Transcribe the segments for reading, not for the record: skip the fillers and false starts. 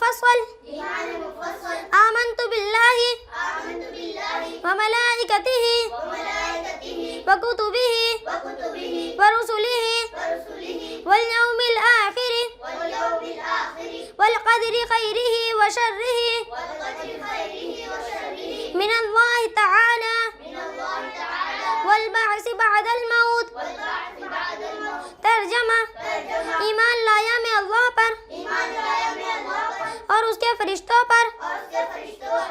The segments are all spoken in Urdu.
مفصل آمنت باللہ وملائکتہ وکتبہ ورسلہ والیوم الآخر والقدر خیرہ وشرہ من اللہ تعالی والبعث بعد الموت۔ ترجمہ: ایمان لایا میں اللہ پر اور اس کے فرشتوں پر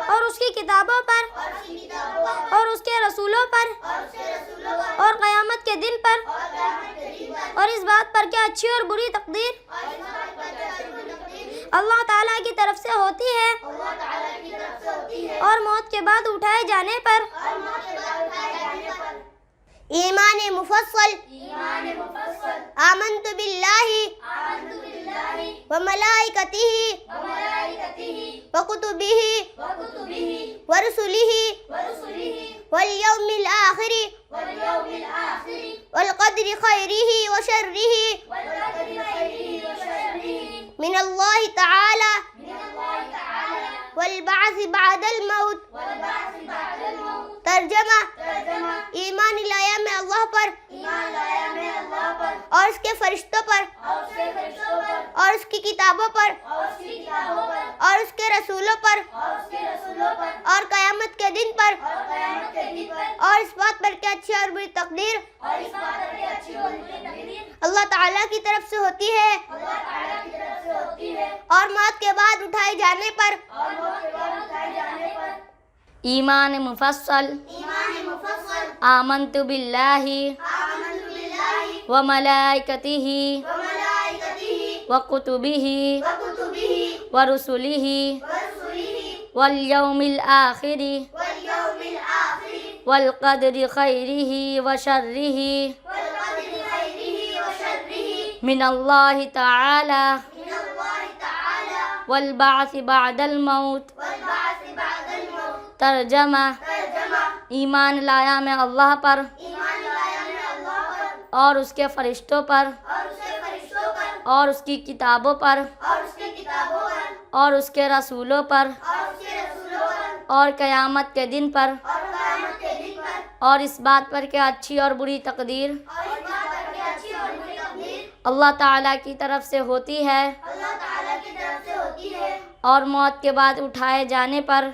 اور اس کی کتابوں پر اور اس کے رسولوں پر اور قیامت کے دن پر اور اس بات پر کہ اچھی اور بری تقدیر اللہ تعالیٰ کی طرف سے ہوتی ہے اور موت کے بعد اٹھائے جانے پر۔ ایمان مفصل آمنت باللہ وملائکتہ وکتبہ ورسلہ والیوم الآخر والقدر خیرہ وشرہ من اللہ تعالی والبعث بعد الموت۔ ترجمہ: ایمان لایا میں اللہ پر اور اس کے فرشتوں پر اور اس کی کتابوں پر اور اس کے رسولوں پر اور قیامت کے دن پر اور اس بات پر کہ اچھی اور بری تقدیر اللہ تعالیٰ کی طرف سے ہوتی ہے اور موت کے بعد اٹھائے جانے پر۔ ایمان مفصل آمنت باللہ وملائکتہ وکتبہ ورسلہ والیوم الآخر والقدر خیرہ وشرہ من اللہ تعالی والبعث بعد الموت۔ ترجمہ: ایمان لایا میں اللہ پر اور اس کے فرشتوں پر اور اس کی کتابوں پر اور اس کے رسولوں پر اور قیامت کے دن پر اور اس بات پر کہ اچھی اور بری تقدیر اللہ تعالیٰ کی طرف سے ہوتی ہے اور موت کے بعد اٹھائے جانے پر۔